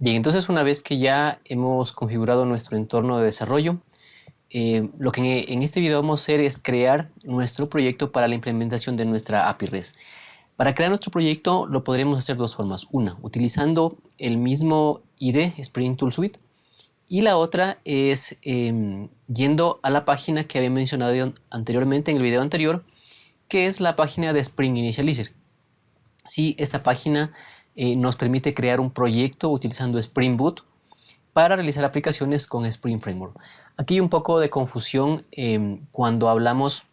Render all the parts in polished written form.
Bien, entonces una vez que ya hemos configurado nuestro entorno de desarrollo, lo que en este video vamos a hacer es crear nuestro proyecto para la implementación de nuestra API REST. Para crear nuestro proyecto lo podremos hacer de dos formas. Una, utilizando el mismo IDE, Spring Tool Suite, y la otra es yendo a la página que había mencionado anteriormente en el video anterior, que es la página de Spring Initializer. Sí, esta página nos permite crear un proyecto utilizando Spring Boot para realizar aplicaciones con Spring Framework. Aquí hay un poco de confusión cuando hablamos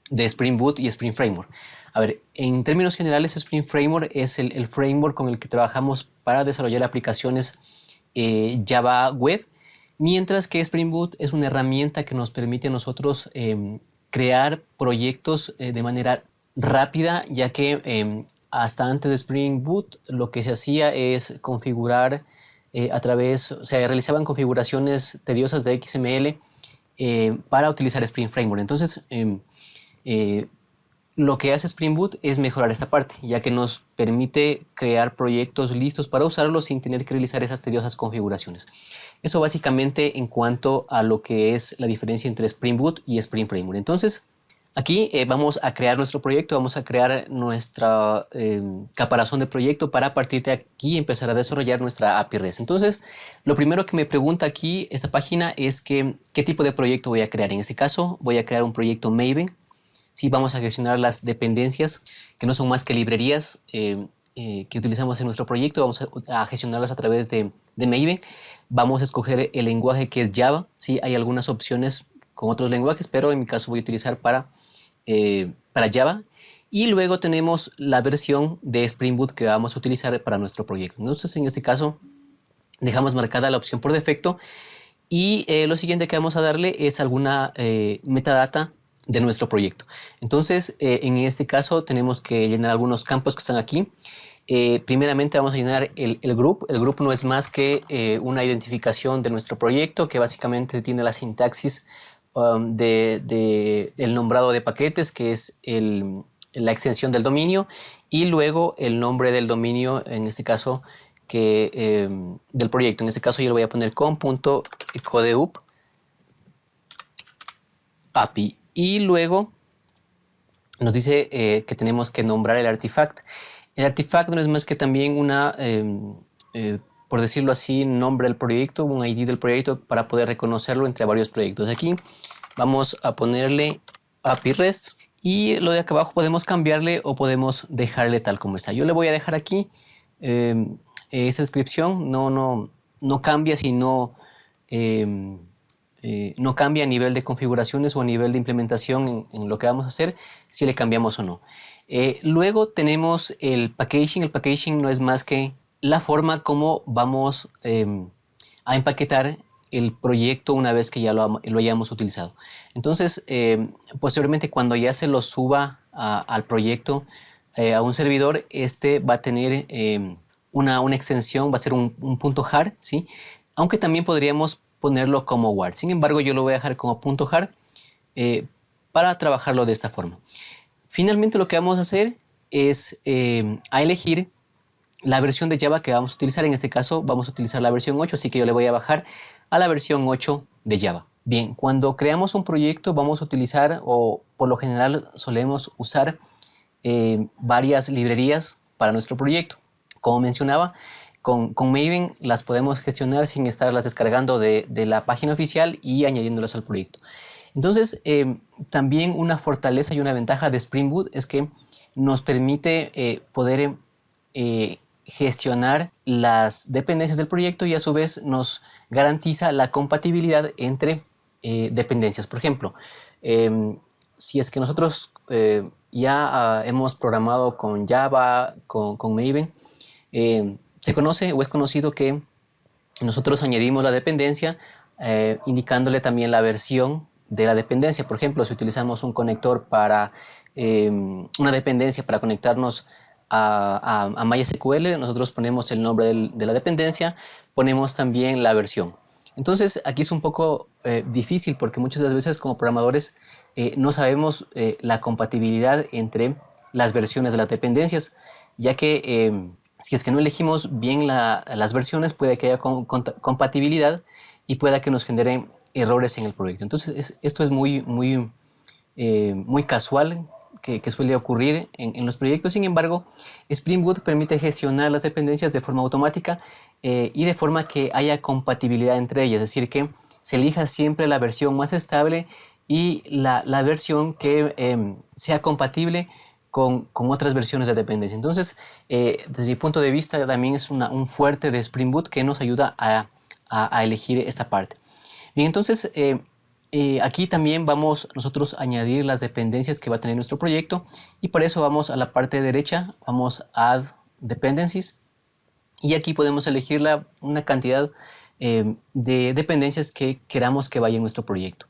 de Spring Boot y Spring Framework. A ver, en términos generales, Spring Framework es el framework con el que trabajamos para desarrollar aplicaciones Java Web, mientras que Spring Boot es una herramienta que nos permite a nosotros crear proyectos de manera rápida, ya que hasta antes de Spring Boot lo que se hacía es configurar se realizaban configuraciones tediosas de XML para utilizar Spring Framework. Entonces, lo que hace Spring Boot es mejorar esta parte, ya que nos permite crear proyectos listos para usarlos sin tener que realizar esas tediosas configuraciones. Eso básicamente en cuanto a lo que es la diferencia entre Spring Boot y Spring Framework. Entonces, aquí vamos a crear nuestro proyecto, vamos a crear nuestra caparazón de proyecto para a partir de aquí empezar a desarrollar nuestra API REST. Entonces, lo primero que me pregunta aquí esta página es qué tipo de proyecto voy a crear. En este caso, voy a crear un proyecto Maven. Sí, vamos a gestionar las dependencias, que no son más que librerías que utilizamos en nuestro proyecto. Vamos a gestionarlas a través de Maven. Vamos a escoger el lenguaje que es Java. Sí, hay algunas opciones con otros lenguajes, pero en mi caso voy a utilizar para Java. Y luego tenemos la versión de Spring Boot que vamos a utilizar para nuestro proyecto. Entonces, en este caso, dejamos marcada la opción por defecto. Y lo siguiente que vamos a darle es alguna metadata de nuestro proyecto. Entonces, en este caso tenemos que llenar algunos campos que están aquí. Primeramente vamos a llenar el group. El group no es más que una identificación de nuestro proyecto, que básicamente tiene la sintaxis del nombrado de paquetes, que es la extensión del dominio, y luego el nombre del dominio, en este caso, del proyecto. En este caso yo le voy a poner com.codeup API. Y luego nos dice que tenemos que nombrar el artifact. El artifact no es más que también por decirlo así, nombre del proyecto, un ID del proyecto para poder reconocerlo entre varios proyectos. Aquí vamos a ponerle API REST y lo de acá abajo podemos cambiarle o podemos dejarle tal como está. Yo le voy a dejar aquí esa descripción, no cambia si no cambia a nivel de configuraciones o a nivel de implementación en lo que vamos a hacer, si le cambiamos o no. Luego tenemos el packaging. El packaging no es más que la forma como vamos a empaquetar el proyecto una vez que ya lo hayamos utilizado. Entonces, posteriormente cuando ya se lo suba al proyecto, a un servidor, este va a tener una extensión, va a ser un punto .jar, ¿sí? Aunque también podríamos ponerlo como WAR. Sin embargo, yo lo voy a dejar como .jar para trabajarlo de esta forma. Finalmente, lo que vamos a hacer es a elegir la versión de Java que vamos a utilizar. En este caso, vamos a utilizar la versión 8, así que yo le voy a bajar a la versión 8 de Java. Bien, cuando creamos un proyecto vamos a utilizar, o por lo general solemos usar, varias librerías para nuestro proyecto. Como mencionaba, con Maven las podemos gestionar sin estarlas descargando de la página oficial y añadiéndolas al proyecto. Entonces, también una fortaleza y una ventaja de Spring Boot es que nos permite poder gestionar las dependencias del proyecto y a su vez nos garantiza la compatibilidad entre dependencias. Por ejemplo, si es que nosotros ya hemos programado con Java, con Maven, se conoce o es conocido que nosotros añadimos la dependencia indicándole también la versión de la dependencia. Por ejemplo, si utilizamos un conector para una dependencia para conectarnos a MySQL, nosotros ponemos el nombre de la dependencia, ponemos también la versión. Entonces aquí es un poco difícil porque muchas de las veces como programadores no sabemos la compatibilidad entre las versiones de las dependencias, ya que Si es que no elegimos bien las versiones, puede que haya compatibilidad y pueda que nos genere errores en el proyecto. Entonces, esto es muy casual que suele ocurrir en los proyectos. Sin embargo, Spring Boot permite gestionar las dependencias de forma automática y de forma que haya compatibilidad entre ellas, es decir, que se elija siempre la versión más estable y la versión que sea compatible con otras versiones de dependencia. Entonces, desde mi punto de vista, también es un fuerte de Spring Boot que nos ayuda a elegir esta parte. Bien, entonces, aquí también vamos nosotros a añadir las dependencias que va a tener nuestro proyecto, y para eso vamos a la parte derecha, vamos a Add Dependencies, y aquí podemos elegir una cantidad de dependencias que queramos que vaya en nuestro proyecto.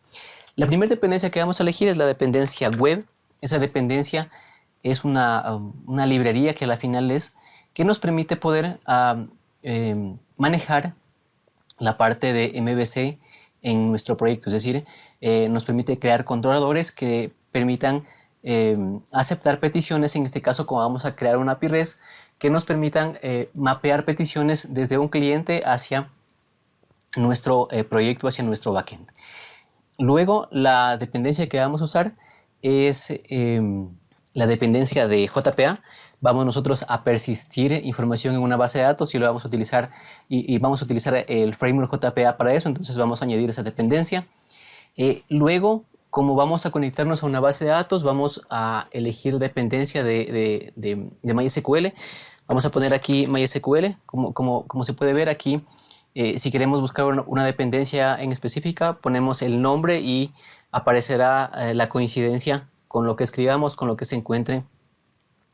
La primera dependencia que vamos a elegir es la dependencia web. Esa dependencia es una librería que a la final que nos permite poder manejar la parte de MVC en nuestro proyecto, es decir, nos permite crear controladores que permitan aceptar peticiones, en este caso como vamos a crear una API REST, que nos permitan mapear peticiones desde un cliente hacia nuestro proyecto, hacia nuestro backend. Luego, la dependencia que vamos a usar es la dependencia de JPA. Vamos nosotros a persistir información en una base de datos y lo vamos a utilizar y vamos a utilizar el framework JPA para eso. Entonces vamos a añadir esa dependencia. Luego, como vamos a conectarnos a una base de datos, vamos a elegir dependencia de MySQL. Vamos a poner aquí MySQL. Como se puede ver aquí, si queremos buscar una dependencia en específica, ponemos el nombre y aparecerá la coincidencia con lo que escribamos, con lo que se encuentre,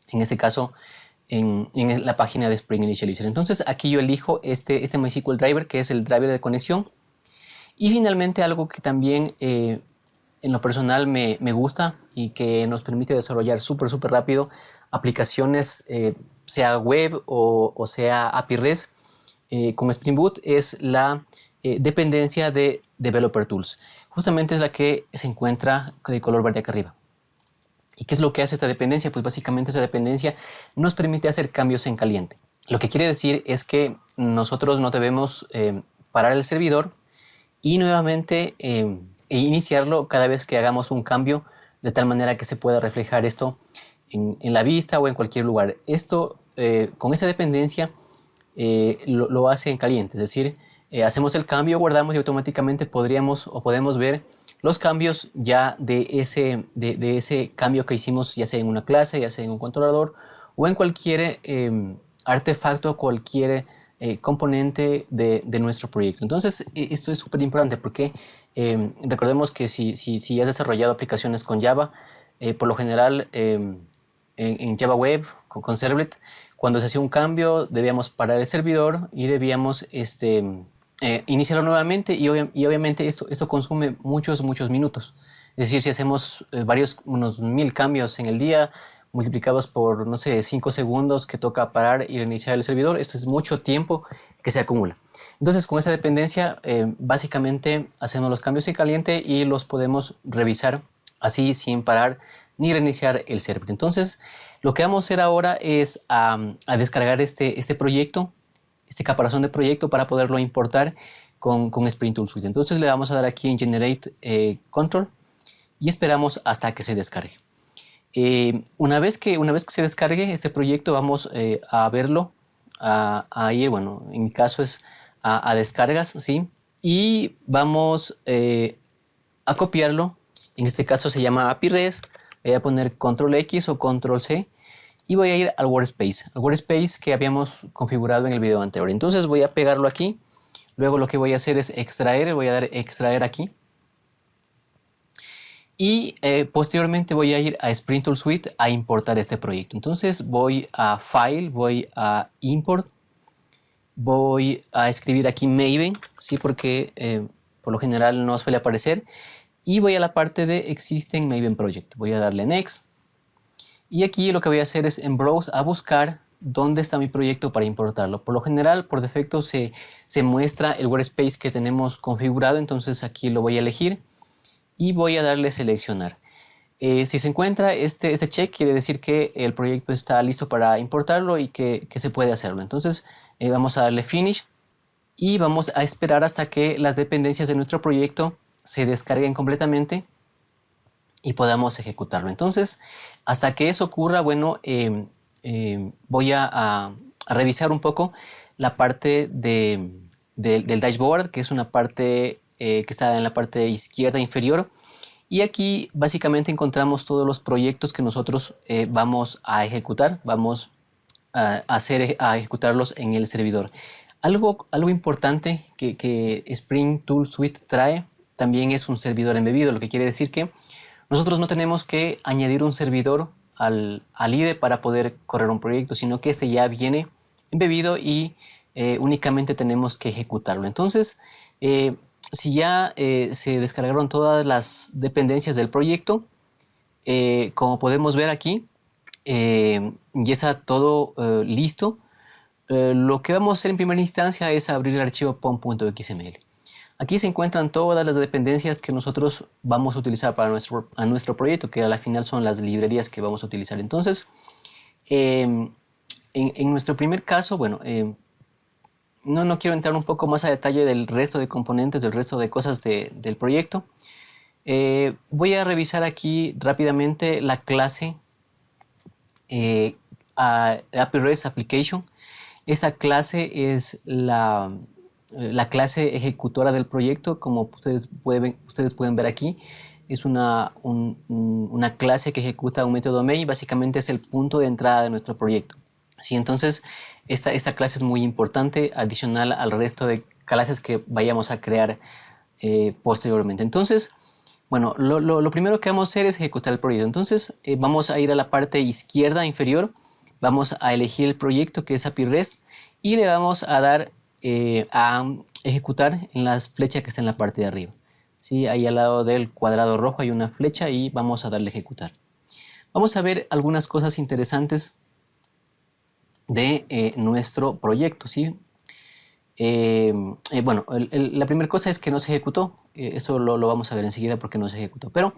en este caso, en la página de Spring Initializer. Entonces aquí yo elijo este MySQL Driver, que es el driver de conexión. Y finalmente, algo que también en lo personal me gusta y que nos permite desarrollar súper rápido aplicaciones, sea web o sea API REST, con Spring Boot, es la dependencia de Developer Tools. Justamente es la que se encuentra de color verde acá arriba. ¿Y qué es lo que hace esta dependencia? Pues básicamente esa dependencia nos permite hacer cambios en caliente. Lo que quiere decir es que nosotros no debemos parar el servidor y nuevamente iniciarlo cada vez que hagamos un cambio, de tal manera que se pueda reflejar esto en la vista o en cualquier lugar. Esto, con esa dependencia, lo hace en caliente, es decir, hacemos el cambio, guardamos y automáticamente podemos ver los cambios ya de ese cambio que hicimos, ya sea en una clase, ya sea en un controlador o en cualquier artefacto, cualquier componente de nuestro proyecto. Entonces, esto es súper importante porque recordemos que si has desarrollado aplicaciones con Java, por lo general en Java Web, con Servlet, cuando se hacía un cambio debíamos parar el servidor y debíamos iniciarlo nuevamente, y obviamente esto consume muchos minutos. Es decir, si hacemos unos 1000 cambios en el día, multiplicados por, no sé, 5 segundos que toca parar y reiniciar el servidor, esto es mucho tiempo que se acumula. Entonces, con esa dependencia, básicamente hacemos los cambios en caliente y los podemos revisar así sin parar ni reiniciar el server. Entonces, lo que vamos a hacer ahora es a descargar este proyecto, este caparazón de proyecto, para poderlo importar con Spring Tool Suite. Entonces le vamos a dar aquí en Generate Control y esperamos hasta que se descargue. Una vez que se descargue este proyecto, vamos a verlo, a ir, bueno, en mi caso es a descargas, ¿sí? Y vamos a copiarlo. En este caso se llama API REST. Voy a poner Control X o Control C y voy a ir al workspace que habíamos configurado en el video anterior. Entonces voy a pegarlo aquí. Luego lo que voy a hacer es extraer, voy a dar extraer aquí. Y posteriormente voy a ir a Spring Tool Suite a importar este proyecto. Entonces voy a File, voy a Import, voy a escribir aquí Maven, ¿sí? Porque por lo general no suele aparecer. Y voy a la parte de Existing Maven Project. Voy a darle Next. Y aquí lo que voy a hacer es en Browse a buscar dónde está mi proyecto para importarlo. Por lo general, por defecto, se muestra el workspace que tenemos configurado. Entonces aquí lo voy a elegir y voy a darle seleccionar. Si se encuentra este check, quiere decir que el proyecto está listo para importarlo y que se puede hacerlo. Entonces vamos a darle Finish y vamos a esperar hasta que las dependencias de nuestro proyecto se descarguen completamente y podamos ejecutarlo. Entonces, hasta que eso ocurra, bueno, voy a revisar un poco la parte del dashboard, que es una parte que está en la parte izquierda inferior. Y aquí básicamente encontramos todos los proyectos que nosotros vamos a ejecutar, vamos a ejecutarlos en el servidor. Algo importante que Spring Tool Suite trae también es un servidor embebido, lo que quiere decir que nosotros no tenemos que añadir un servidor al IDE para poder correr un proyecto, sino que este ya viene embebido y únicamente tenemos que ejecutarlo. Entonces, si ya se descargaron todas las dependencias del proyecto, como podemos ver aquí, ya está todo listo. Lo que vamos a hacer en primera instancia es abrir el archivo pom.xml. Aquí se encuentran todas las dependencias que nosotros vamos a utilizar para nuestro proyecto, que al final son las librerías que vamos a utilizar. Entonces, en nuestro primer caso, bueno, no quiero entrar un poco más a detalle del resto de componentes, del resto de cosas del proyecto. Voy a revisar aquí rápidamente la clase API REST Application. Esta clase es la clase ejecutora del proyecto, como ustedes pueden ver aquí. Es una clase que ejecuta un método main y básicamente es el punto de entrada de nuestro proyecto. ¿Sí? Entonces, esta clase es muy importante, adicional al resto de clases que vayamos a crear posteriormente. Entonces, bueno, lo primero que vamos a hacer es ejecutar el proyecto. Entonces, vamos a ir a la parte izquierda inferior, vamos a elegir el proyecto que es API REST y le vamos a dar a ejecutar en la flecha que está en la parte de arriba. ¿Sí? Ahí al lado del cuadrado rojo hay una flecha y vamos a darle a ejecutar. Vamos a ver algunas cosas interesantes de nuestro proyecto, ¿sí? Bueno, la primera cosa es que no se ejecutó. Eso lo vamos a ver enseguida porque no se ejecutó. Pero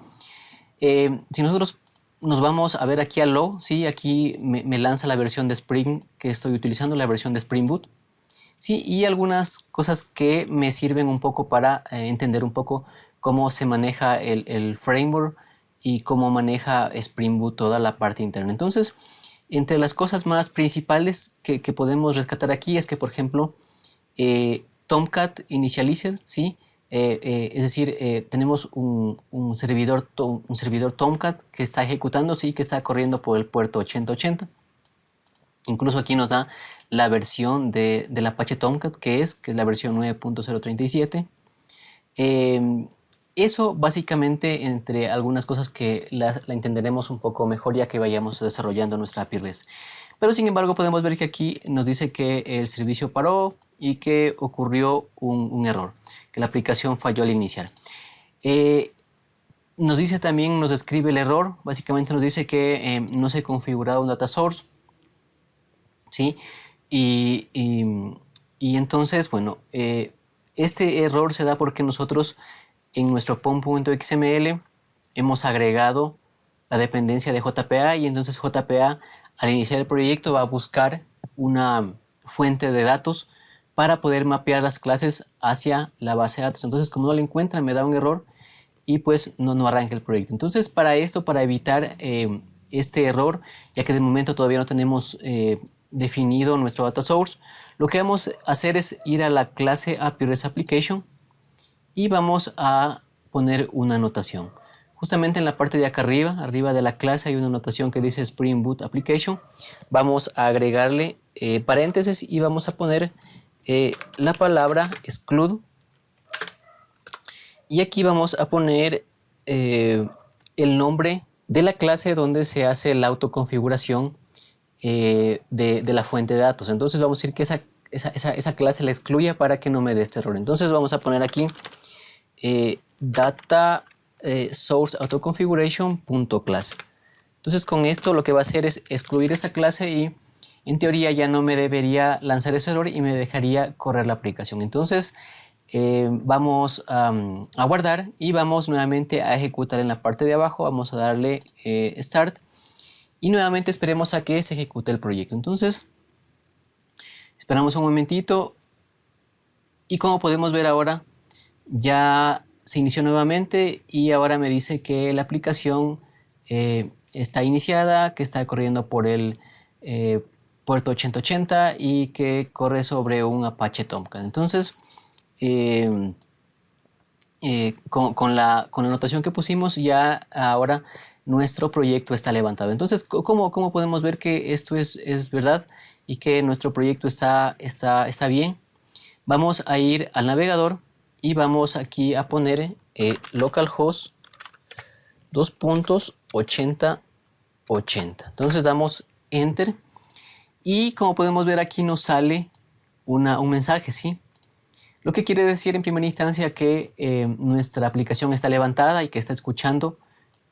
si nosotros nos vamos a ver aquí al log, ¿sí? Aquí me lanza la versión de Spring que estoy utilizando, la versión de Spring Boot. Sí, y algunas cosas que me sirven un poco para entender un poco cómo se maneja el framework y cómo maneja Spring Boot toda la parte interna. Entonces, entre las cosas más principales que podemos rescatar aquí es que, por ejemplo, Tomcat Initialized, ¿sí? Es decir, tenemos un servidor Tomcat que está ejecutando, ¿sí? Que está corriendo por el puerto 8080. Incluso aquí nos da la versión del Apache Tomcat, que es la versión 9.037. Eso básicamente entre algunas cosas que la entenderemos un poco mejor ya que vayamos desarrollando nuestra API REST. Pero sin embargo podemos ver que aquí nos dice que el servicio paró y que ocurrió un error, que la aplicación falló al iniciar. Nos dice también, nos describe el error, básicamente nos dice que no se ha configurado un data source, ¿sí? Y entonces, bueno, este error se da porque nosotros en nuestro pom.xml hemos agregado la dependencia de JPA y entonces JPA al iniciar el proyecto va a buscar una fuente de datos para poder mapear las clases hacia la base de datos. Entonces, como no lo encuentra, me da un error y pues no arranca el proyecto. Entonces, para evitar este error, ya que de momento todavía no tenemos definido nuestro data source, lo que vamos a hacer es ir a la clase API REST Application y vamos a poner una anotación. Justamente en la parte de acá arriba de la clase hay una anotación que dice Spring Boot Application. Vamos a agregarle paréntesis y vamos a poner la palabra exclude. Y aquí vamos a poner el nombre de la clase donde se hace la autoconfiguración de la fuente de datos. Entonces vamos a decir que esa clase la excluya para que no me dé este error. Entonces vamos a poner aquí data source autoconfiguration.class. Entonces con esto lo que va a hacer es excluir esa clase y en teoría ya no me debería lanzar ese error y me dejaría correr la aplicación. Entonces Vamos a guardar y vamos nuevamente a ejecutar en la parte de abajo. Vamos a darle Start y nuevamente esperemos a que se ejecute el proyecto. Entonces esperamos un momentito y como podemos ver ahora ya se inició nuevamente y ahora me dice que la aplicación está iniciada, que está corriendo por el puerto 8080 y que corre sobre un Apache Tomcat. Entonces con la anotación que pusimos ya ahora nuestro proyecto está levantado. Entonces, ¿cómo podemos ver que esto es verdad y que nuestro proyecto está bien? Vamos a ir al navegador y vamos aquí a poner localhost 2.8080. Entonces damos Enter y como podemos ver aquí nos sale un mensaje, ¿sí? Lo que quiere decir en primera instancia que nuestra aplicación está levantada y que está escuchando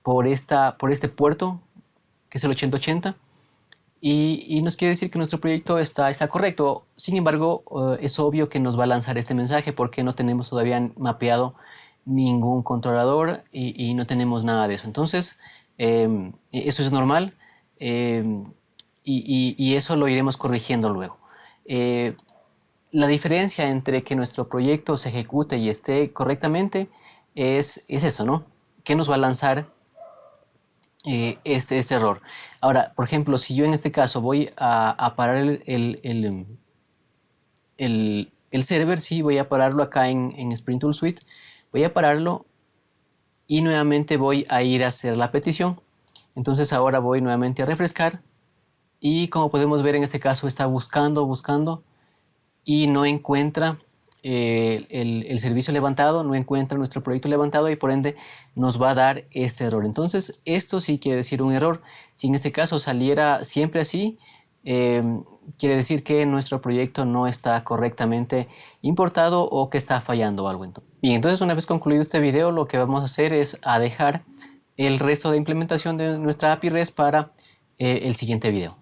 por este puerto que es el 8080 y nos quiere decir que nuestro proyecto está correcto. Sin embargo, es obvio que nos va a lanzar este mensaje porque no tenemos todavía mapeado ningún controlador y no tenemos nada de eso. Entonces, eso es normal y eso lo iremos corrigiendo luego. La diferencia entre que nuestro proyecto se ejecute y esté correctamente es eso, ¿no? Que nos va a lanzar este error. Ahora, por ejemplo, si yo en este caso voy a parar el server, sí, voy a pararlo acá en Spring Tool Suite, voy a pararlo y nuevamente voy a ir a hacer la petición. Entonces ahora voy nuevamente a refrescar y como podemos ver en este caso está buscando y no encuentra el servicio levantado, no encuentra nuestro proyecto levantado y por ende nos va a dar este error. Entonces esto sí quiere decir un error. Si en este caso saliera siempre así, quiere decir que nuestro proyecto no está correctamente importado o que está fallando algo. Bien, entonces una vez concluido este video, lo que vamos a hacer es a dejar el resto de implementación de nuestra API REST para el siguiente video.